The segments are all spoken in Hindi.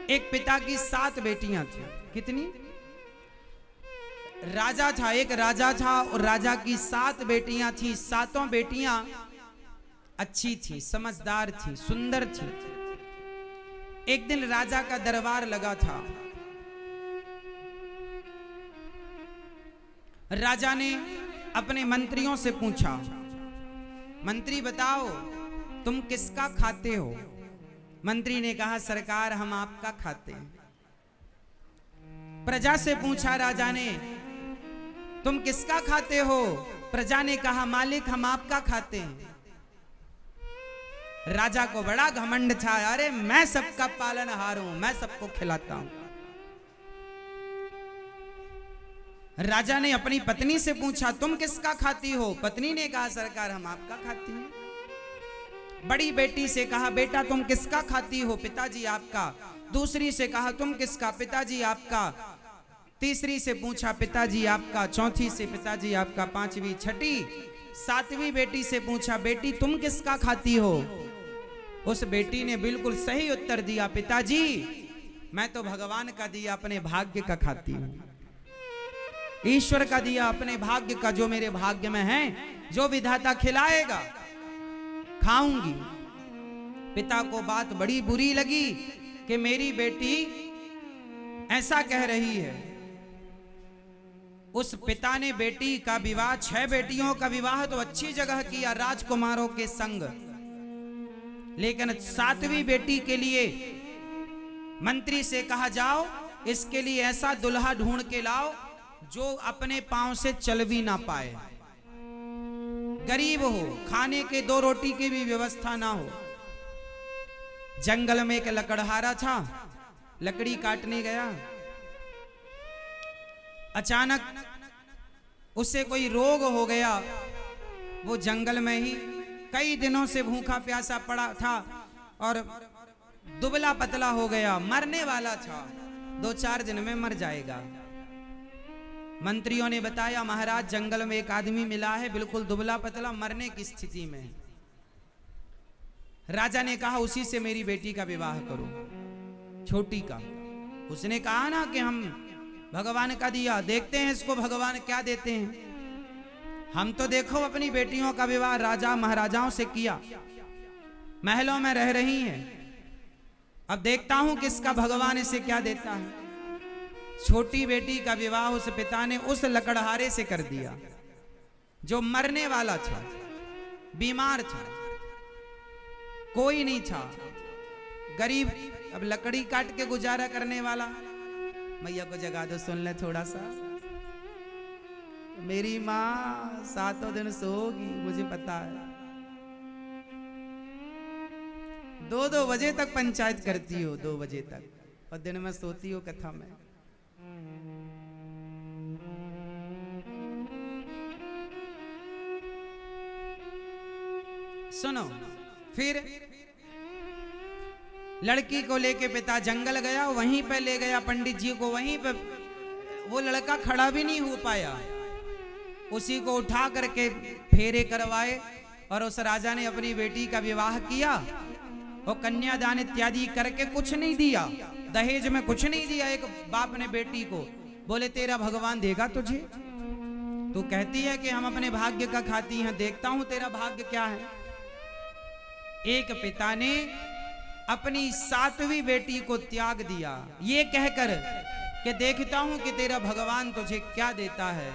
एक पिता की 7 बेटियां थी। कितनी? राजा था, एक राजा था और राजा की 7 बेटियां थी। 7 बेटियां अच्छी थी, समझदार थी, सुंदर थी। एक दिन राजा का दरबार लगा था। राजा ने अपने मंत्रियों से पूछा, मंत्री बताओ तुम किसका खाते हो? मंत्री ने कहा, सरकार हम आपका खाते हैं। प्रजा से पूछा राजा ने, तुम किसका खाते हो? प्रजा ने कहा, मालिक हम आपका खाते हैं। राजा को बड़ा घमंड था, अरे मैं सबका पालनहार हूं, मैं सबको खिलाता हूं। राजा ने अपनी पत्नी से पूछा, तुम किसका खाती हो? पत्नी ने कहा, सरकार हम आपका खाती हैं। बड़ी बेटी से कहा, बेटा तुम किसका खाती हो? पिताजी आपका। दूसरी से कहा, तुम किसका? पिताजी आपका। तीसरी से पूछा, पिताजी आपका। चौथी से, पिताजी आपका। पांचवी, छठी, 7वीं बेटी से पूछा, बेटी तुम किसका खाती हो? उस बेटी ने बिल्कुल सही उत्तर दिया, पिताजी मैं तो भगवान का दिया अपने भाग्य का खाती हूं, ईश्वर का दिया अपने भाग्य का, जो मेरे भाग्य में है, जो विधाता खिलाएगा खाऊंगी। पिता को बात बड़ी बुरी लगी कि मेरी बेटी ऐसा कह रही है। उस पिता ने बेटी का विवाह, 6 बेटियों का विवाह तो अच्छी जगह किया, राजकुमारों के संग, लेकिन 7वीं बेटी के लिए मंत्री से कहा, जाओ इसके लिए ऐसा दुल्हा ढूंढ के लाओ जो अपने पांव से चल भी ना पाए, गरीब हो, खाने के 2 रोटी की भी व्यवस्था ना हो। जंगल में एक लकड़हारा था, लकड़ी काटने गया। अचानक उसे कोई रोग हो गया। वो जंगल में ही कई दिनों से भूखा प्यासा पड़ा था और दुबला पतला हो गया, मरने वाला था, 2-4 दिन में मर जाएगा। मंत्रियों ने बताया, महाराज जंगल में एक आदमी मिला है, बिल्कुल दुबला पतला, मरने की स्थिति में। राजा ने कहा, उसी से मेरी बेटी का विवाह करो, छोटी का। उसने कहा ना कि हम भगवान का दिया, देखते हैं इसको भगवान क्या देते हैं। हम तो देखो अपनी बेटियों का विवाह राजा महाराजाओं से किया, महलों में रह रही हैं, अब देखता हूं किसका भगवान इसे क्या देता है। छोटी बेटी का विवाह उस पिता ने उस लकड़हारे से कर दिया जो मरने वाला था, बीमार था, कोई नहीं था, गरीब, अब लकड़ी काट के गुजारा करने वाला। मैया को जगा दो, सुन ले थोड़ा सा। मेरी माँ 7 दिन सोगी, मुझे पता है। 2-2 बजे तक पंचायत करती हो, 2 बजे तक, और दिन में सोती हो कथा में। सुनो, फिर लड़की को लेके पिता जंगल गया, वहीं पे ले गया पंडित जी को, वहीं पे वो लड़का खड़ा भी नहीं हो पाया, उसी को उठा करके फेरे करवाए और उस राजा ने अपनी बेटी का विवाह किया और कन्यादान इत्यादि करके कुछ नहीं दिया, दहेज में कुछ नहीं दिया। एक बाप ने बेटी को बोले, तेरा भगवान देगा तुझे, तू कहती है कि हम अपने भाग्य का खाती हैं, देखता हूं तेरा भाग्य क्या है। एक पिता ने अपनी 7वीं बेटी को त्याग दिया, ये कहकर कि देखता हूं कि तेरा भगवान तुझे क्या देता है।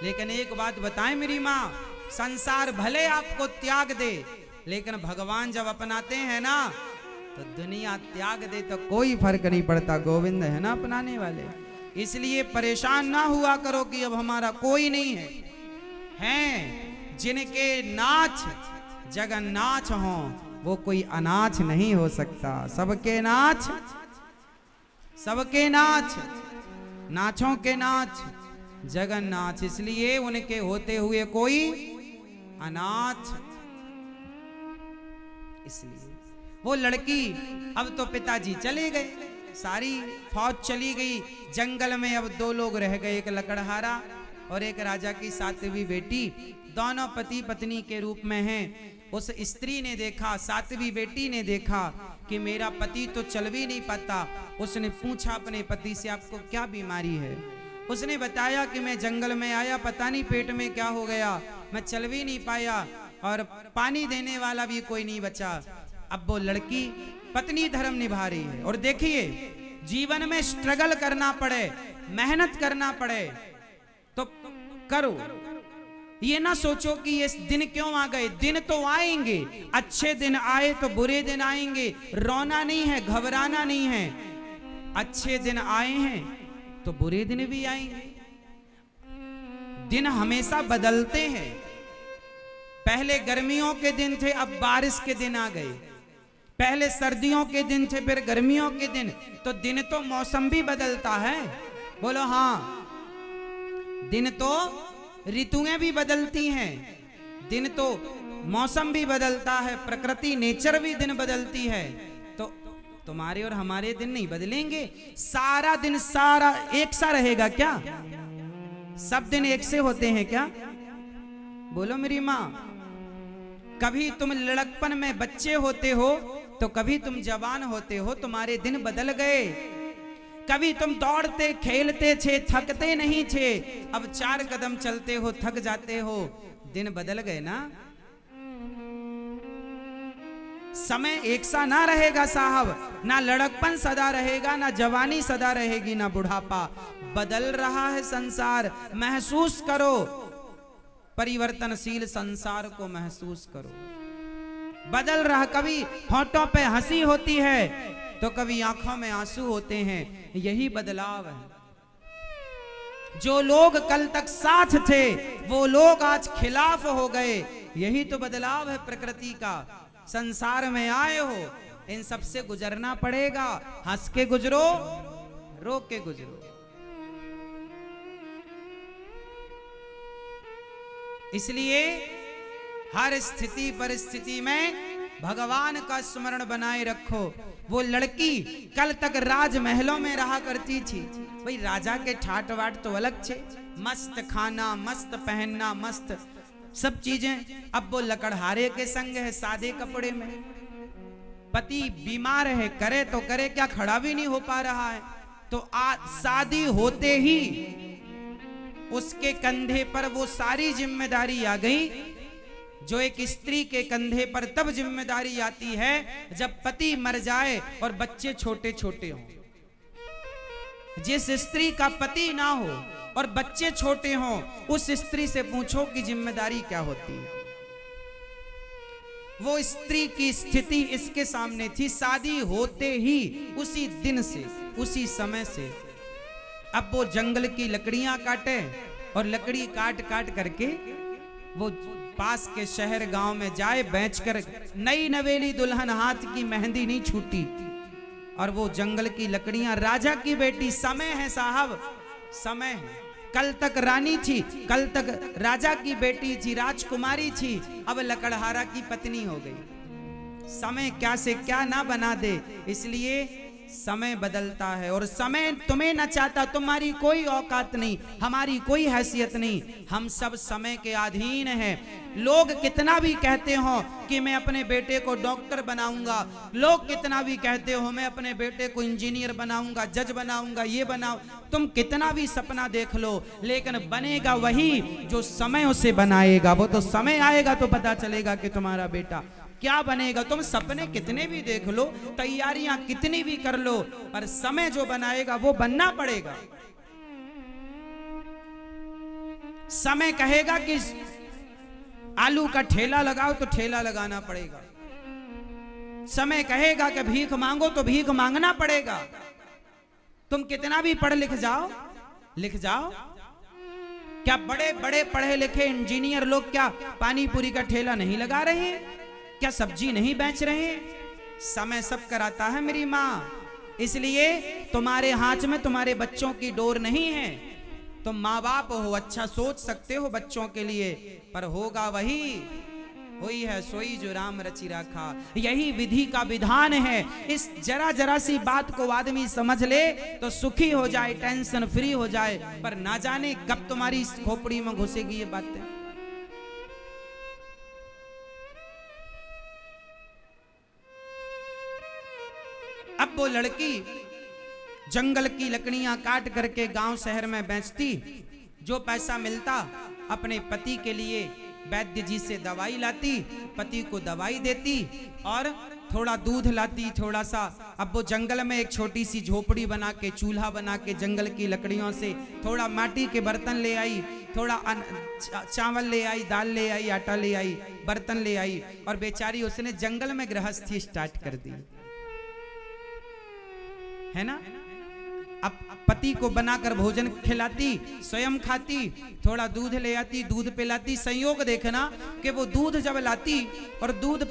लेकिन एक बात बताएं मेरी माँ, संसार भले आपको त्याग दे, लेकिन भगवान जब अपनाते हैं ना, तो दुनिया त्याग दे तो कोई फर्क नहीं पड़ता, गोविंद है ना अपनाने वाले। इसलिए परेशान ना हुआ करो कि अब हमारा कोई नहीं है। हैं जिनके नाच जगन्नाथ हो, वो कोई अनाथ नहीं हो सकता। सबके नाच, सबके नाच, नाचों के नाच जगन्नाथ, इसलिए उनके होते हुए कोई अनाथ। इसलिए वो लड़की, अब तो पिताजी चले गए, सारी फौज चली गई, जंगल में अब 2 लोग रह गए, एक लकड़हारा और एक राजा की 7वीं बेटी, दोनों पति पत्नी के रूप में हैं। उस स्त्री ने देखा, 7वीं बेटी ने देखा कि मेरा पति तो चल भी नहीं पाता। उसने पूछा अपने पति से, आपको क्या बीमारी है? उसने बताया कि मैं जंगल में आया, पता नहीं पेट में क्या हो गया, मैं चल भी नहीं पाया और पानी देने वाला भी कोई नहीं बचा। अब वो लड़की पत्नी धर्म निभा रही है। और देखिए, जीवन में स्ट्रगल करना पड़े, मेहनत करना पड़े तो करो। ये ना सोचो कि ये दिन क्यों आ गए, दिन तो आएंगे, अच्छे दिन आए तो बुरे दिन आएंगे। रोना नहीं है, घबराना नहीं है। अच्छे दिन आए हैं तो बुरे दिन भी आएंगे। दिन हमेशा बदलते हैं। पहले गर्मियों के दिन थे, अब बारिश के दिन आ गए। पहले सर्दियों के दिन थे, फिर गर्मियों के दिन। तो दिन तो मौसम भी बदलता है। बोलो हाँ, दिन तो ऋतुएं भी बदलती हैं, दिन तो मौसम भी बदलता है, प्रकृति नेचर भी दिन बदलती है। तो तुम्हारे और हमारे दिन नहीं बदलेंगे। सारा दिन सारा एक सा रहेगा क्या? सब दिन एक से होते हैं क्या? बोलो मेरी माँ। कभी तुम लड़कपन में बच्चे होते हो तो कभी तुम जवान होते हो, तुम्हारे दिन बदल गए। कभी तुम दौड़ते खेलते थे, थकते नहीं थे, अब 4 कदम चलते हो थक जाते हो। दिन बदल गए ना। समय एक सा ना रहेगा साहब, ना लड़कपन सदा रहेगा, ना जवानी सदा रहेगी, ना बुढ़ापा। बदल रहा है संसार, महसूस करो। परिवर्तनशील संसार को महसूस करो। बदल रहा, कभी होठों पे हंसी होती है तो कभी आंखों में आंसू होते हैं। यही बदलाव है। जो लोग कल तक साथ थे वो लोग आज खिलाफ हो गए। यही तो बदलाव है प्रकृति का। संसार में आए हो, इन सब से गुजरना पड़ेगा। हंस के गुजरो, रो के गुजरो। इसलिए हर स्थिति परिस्थिति में भगवान का स्मरण बनाए रखो। वो लड़की कल तक राजमहलों में रहा करती थी। भाई राजा के ठाट वाट तो अलग थे, मस्त खाना, मस्त पहनना, मस्त सब चीजें। अब वो लकड़हारे के संग है, सादे कपड़े में। पति बीमार है, करे तो करे क्या, खड़ा भी नहीं हो पा रहा है। तो आज शादी होते ही उसके कंधे पर वो सारी जिम्मेदारी आ गई जो एक स्त्री के कंधे पर तब जिम्मेदारी आती है जब पति मर जाए और बच्चे छोटे छोटे हों। जिस स्त्री का पति ना हो और बच्चे छोटे हों, उस स्त्री से पूछो कि जिम्मेदारी क्या होती है। वो स्त्री की स्थिति इसके सामने थी। शादी होते ही उसी दिन से, उसी समय से अब वो जंगल की लकड़ियां काटे और लकड़ी काट काट करके वो पास के शहर गांव में जाए बेचकर। नई नवेली दुल्हन हाथ की मेहंदी नहीं छूटी और वो जंगल की लकड़ियां। राजा की बेटी, समय है साहब, समय है। कल तक रानी थी, कल तक राजा की बेटी थी, राजकुमारी थी, अब लकड़हारा की पत्नी हो गई। समय क्या से क्या ना बना दे। इसलिए समय बदलता है और समय तुम्हें न चाहता। तुम्हारी कोई औकात नहीं, हमारी कोई हैसियत नहीं। हम सब समय के अधीन हैं। लोग कितना भी कहते हो कि मैं अपने बेटे को डॉक्टर बनाऊंगा, लोग कितना भी कहते हो मैं अपने बेटे को इंजीनियर बनाऊंगा, जज बनाऊंगा, ये बनाऊं, तुम कितना भी सपना देख लो, लेकिन बनेगा वही जो समय उसे बनाएगा। वो तो समय आएगा तो पता चलेगा कि तुम्हारा बेटा क्या बनेगा। तुम सपने कितने भी देख लो, तैयारियां कितनी भी कर लो, पर समय जो बनाएगा वो बनना पड़ेगा। समय कहेगा कि आलू का ठेला लगाओ तो ठेला लगाना पड़ेगा। समय कहेगा कि भीख मांगो तो भीख मांगना पड़ेगा। तुम कितना भी पढ़ लिख जाओ, लिख जाओ। क्या बड़े बड़े पढ़े लिखे इंजीनियर लोग क्या पानी पूरी का ठेला नहीं लगा रहे हैं? क्या सब्जी नहीं बेच रहे हैं? समय सब कराता है मेरी माँ। इसलिए तुम्हारे हाथ में तुम्हारे बच्चों की डोर नहीं है। तुम माँ बाप हो, अच्छा सोच सकते हो बच्चों के लिए, पर होगा वही, हुई है सोई जो राम रचि राखा। यही विधि का विधान है। इस जरा जरा सी बात को आदमी समझ ले तो सुखी हो जाए, टेंशन फ्री हो जाए, पर ना जाने कब तुम्हारी खोपड़ी में घुसेगी ये बातें। अब वो लड़की जंगल की लकड़ियां काट करके गांव शहर में बेचती, जो पैसा मिलता अपने पति के लिए वैद्य जी से दवाई लाती, पति को दवाई देती और थोड़ा दूध लाती, थोड़ा सा। अब वो जंगल में एक छोटी सी झोपड़ी बना के, चूल्हा बना के जंगल की लकड़ियों से थोड़ा माटी के बर्तन ले आई, थोड़ा चावल ले आई, दाल ले आई, आटा ले आई, बर्तन ले आई, और बेचारी उसने जंगल में गृहस्थी स्टार्ट कर दी, है ना। अब पति को बनाकर भोजन खिलाती, स्वयं खाती, थोड़ा दूध ले आती, दूध पिलाती। संयोग देखना कि वो दूध जब लाती और दूध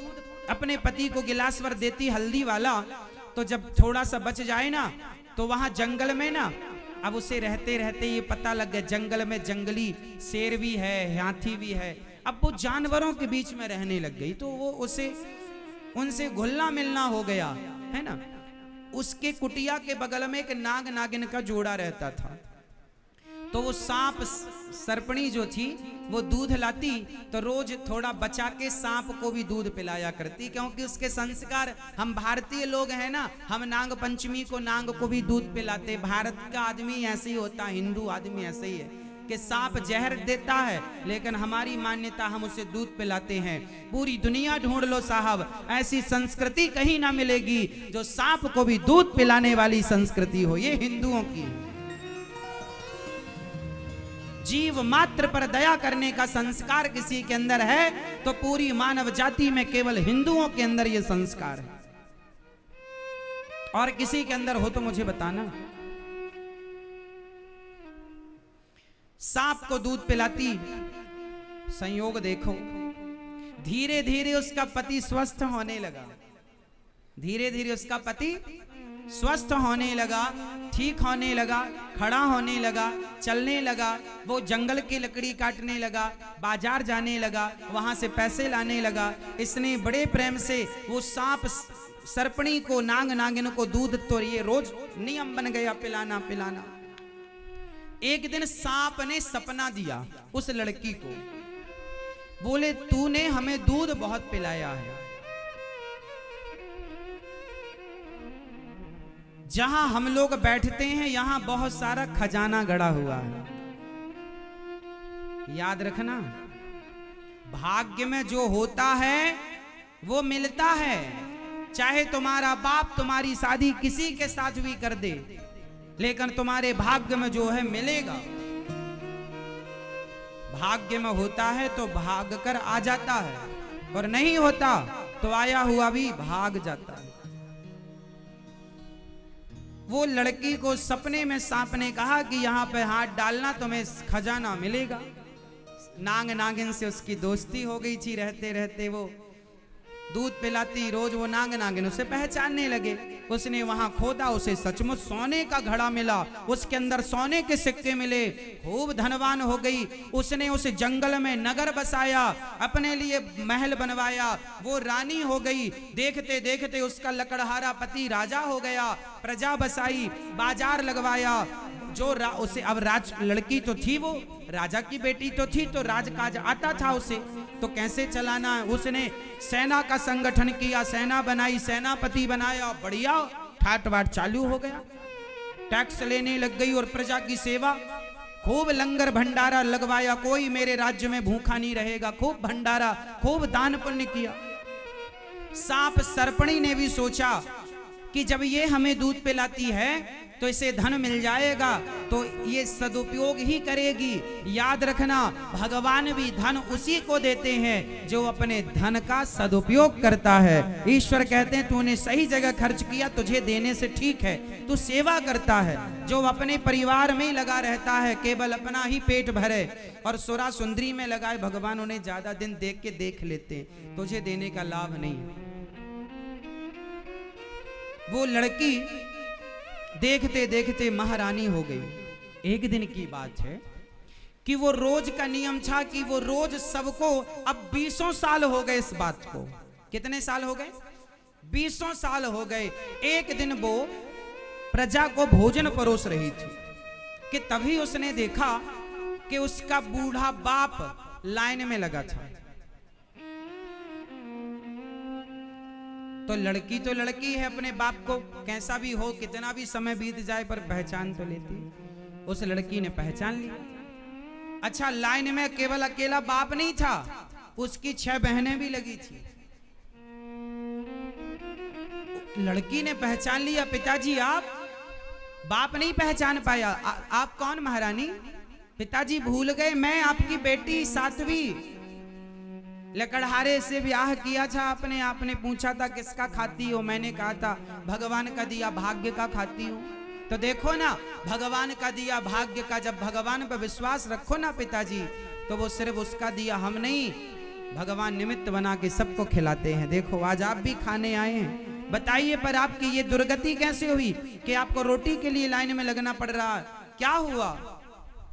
अपने पति को गिलास भर देती हल्दी वाला, तो जब थोड़ा सा बच जाए ना, तो वहां जंगल में ना, अब उसे रहते रहते ये पता लग गया जंगल में जंगली शेर भी है, हाथी भी है। अब वो जानवरों के बीच में रहने लग गई, तो वो उसे उनसे घुलना मिलना हो गया, है ना। उसके कुटिया के बगल में एक नाग नागिन का जोड़ा रहता था, तो वो सांप सर्पणी जो थी वो दूध लाती, तो रोज थोड़ा बचा के सांप को भी दूध पिलाया करती, क्योंकि उसके संस्कार, हम भारतीय लोग हैं ना, हम नाग पंचमी को नाग को भी दूध पिलाते। भारत का आदमी ऐसे ही होता है, हिंदू आदमी ऐसे ही है कि सांप जहर देता है, लेकिन हमारी मान्यता, हम उसे दूध पिलाते हैं। पूरी दुनिया ढूंढ लो साहब, ऐसी संस्कृति कहीं ना मिलेगी जो सांप को भी दूध पिलाने वाली संस्कृति हो, ये हिंदुओं की। जीव मात्र पर दया करने का संस्कार किसी के अंदर है तो पूरी मानव जाति में केवल हिंदुओं के अंदर यह संस्कार है, और किसी के अंदर हो तो मुझे बताना। सांप को दूध पिलाती, संयोग देखो धीरे धीरे उसका पति स्वस्थ होने लगा, धीरे धीरे उसका पति स्वस्थ होने लगा, ठीक होने लगा, खड़ा होने लगा, चलने लगा। वो जंगल की लकड़ी काटने लगा, बाजार जाने लगा, वहां से पैसे लाने लगा। इसने बड़े प्रेम से वो सांप सर्पणी को, नाग नागिन को दूध, तो ये रोज नियम बन गया पिलाना पिलाना। एक दिन सांप ने सपना दिया उस लड़की को, बोले तूने हमें दूध बहुत पिलाया है, जहां हम लोग बैठते हैं यहां बहुत सारा खजाना गड़ा हुआ है। याद रखना, भाग्य में जो होता है वो मिलता है, चाहे तुम्हारा बाप तुम्हारी शादी किसी के साथ भी कर दे, लेकिन तुम्हारे भाग्य में जो है मिलेगा। भाग्य में होता है तो भाग कर आ जाता है, और नहीं होता तो आया हुआ भी भाग जाता है। वो लड़की को सपने में सांप ने कहा कि यहाँ पे हाथ डालना तुम्हें खजाना मिलेगा। नाग नागिन से उसकी दोस्ती हो गई थी, रहते रहते वो दूध पिलाती, रोज वो नाग नागिन उसे पहचानने लगे। उसने वहां खोदा, उसे सचमुच सोने का घड़ा मिला, उसके अंदर सोने के सिक्के मिले, खूब धनवान हो गई। उसने उस जंगल में नगर बसाया, अपने लिए महल बनवाया, वो रानी हो गई। देखते देखते उसका लकड़हारा पति राजा हो गया, प्रजा बसाई, बाजार लगवाया। जो उसे अब राज, लड़की तो थी, वो राजा की बेटी तो थी, तो राजकाज आता था उसे, तो कैसे चलाना है। उसने सेना का संगठन किया, सेना बनाई, सेनापति बनाया, बढ़िया ठाट बाट चालू हो गया। टैक्स लेने लग गई और प्रजा की सेवा, खूब लंगर भंडारा लगवाया, कोई मेरे राज्य में भूखा नहीं रहेगा, खूब भंडारा, खूब दान पुण्य किया। सांप सर्पणी ने भी सोचा कि जब ये हमें दूध पिलाती है तो इसे धन मिल जाएगा, तो ये सदुपयोग ही करेगी। याद रखना, भगवान भी धन उसी को देते हैं जो अपने धन का सदुपयोग करता है। ईश्वर कहते हैं तूने सही जगह खर्च किया, तुझे देने से ठीक है, तू सेवा करता है। जो अपने परिवार में लगा रहता है, केवल अपना ही पेट भरे और सुरा सुंदरी में लगाए, भगवान उन्हें ज्यादा दिन देख के देख लेते हैं, तुझे देने का लाभ नहीं है। वो लड़की देखते देखते महारानी हो गई। एक दिन की बात है कि वो रोज का नियम था कि वो रोज सबको, अब 20 साल हो गए इस बात को। कितने साल हो गए? 20 साल हो गए। एक दिन वो प्रजा को भोजन परोस रही थी कि तभी उसने देखा कि उसका बूढ़ा बाप लाइन में लगा था। तो लड़की है, अपने बाप को कैसा भी हो, कितना भी समय बीत जाए पर पहचान तो लेती। उस लड़की ने पहचान लिया। अच्छा, लाइन में केवल अकेला बाप नहीं था, उसकी 6 बहनें भी लगी थी। लड़की ने पहचान लिया, पिताजी आप। बाप नहीं पहचान पाया। आप कौन महारानी? पिताजी भूल गए, मैं आपकी बेटी साध्वी, लकड़हारे से ब्याह किया था आपने। आपने पूछा था किसका खाती हो, मैंने कहा था भगवान का दिया भाग्य का खाती हूँ। तो देखो ना, भगवान का दिया भाग्य का, जब भगवान पर विश्वास रखो ना पिताजी, तो वो सिर्फ उसका दिया हम नहीं, भगवान निमित्त बना के सबको खिलाते हैं। देखो आज आप भी खाने आए हैं। बताइए पर आपकी ये दुर्गति कैसे हुई कि आपको रोटी के लिए लाइन में लगना पड़ रहा? क्या हुआ?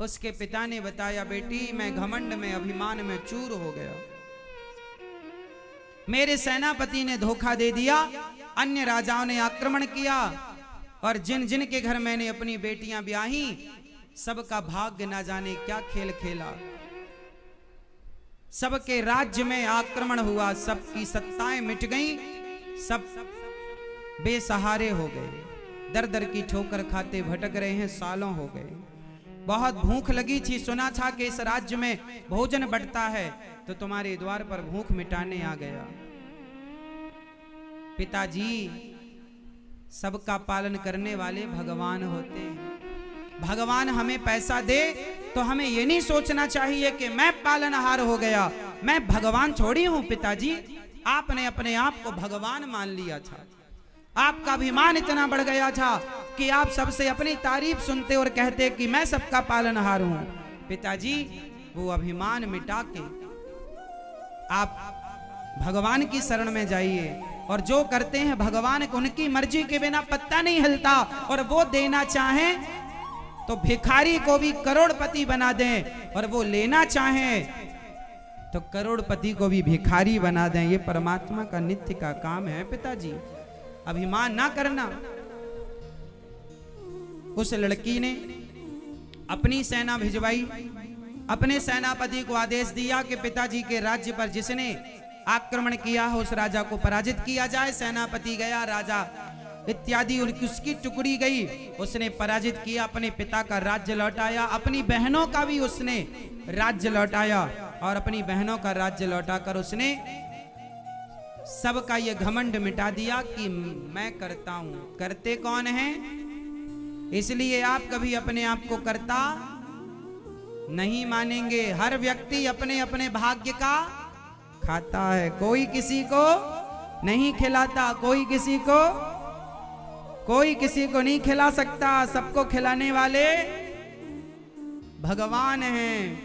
उसके पिता ने बताया, बेटी मैं घमंड में, अभिमान में चूर हो गया। मेरे सेनापति ने धोखा दे दिया, अन्य राजाओं ने आक्रमण किया, और जिन जिन के घर मैंने अपनी बेटियां ब्याही, सबका भाग्य ना जाने क्या खेल खेला। सबके राज्य में आक्रमण हुआ, सबकी सत्ताएं मिट गईं, सब बेसहारे हो गए, दर दर की ठोकर खाते भटक रहे हैं, सालों हो गए। बहुत भूख लगी थी, सुना था कि इस राज्य में भोजन बंटता है, तो तुम्हारे द्वार पर भूख मिटाने आ गया। पिताजी, सबका पालन करने वाले भगवान होते हैं। भगवान हमें पैसा दे तो हमें ये नहीं सोचना चाहिए कि मैं पालनहार हो गया, मैं भगवान थोड़ी हूं। पिताजी, आपने अपने आप को भगवान मान लिया था। आपका अभिमान इतना बढ़ गया था कि आप सबसे अपनी तारीफ सुनते और कहते कि मैं सबका पालनहार हूं। पिताजी, वो अभिमान मिटा के आप भगवान की शरण में जाइए, और जो करते हैं भगवान को, उनकी मर्जी के बिना पत्ता नहीं हिलता। और वो देना चाहें तो भिखारी को भी करोड़पति बना दें, और वो लेना चाहें तो करोड़पति को भी भिखारी बना दें। ये परमात्मा का नित्य का काम है। पिताजी, अभिमान ना करना। उस लड़की ने अपनी सेना भिजवाई, अपने सेनापति को आदेश दिया कि पिताजी के राज्य पर जिसने आक्रमण किया हो उस राजा को पराजित किया जाए। सेनापति गया, राजा इत्यादि उसकी टुकड़ी गई, उसने पराजित किया, अपने पिता का राज्य लौटाया, अपनी बहनों का भी उसने राज्य लौटाया, और अपनी बहनों का राज्य लौटाकर उसने सबका ये घमंड मिटा दिया कि मैं करता हूं। करते कौन हैं? इसलिए आप कभी अपने आप को करता नहीं मानेंगे। हर व्यक्ति अपने अपने भाग्य का खाता है, कोई किसी को नहीं खिलाता, कोई किसी को नहीं खिला सकता। सबको खिलाने वाले भगवान हैं।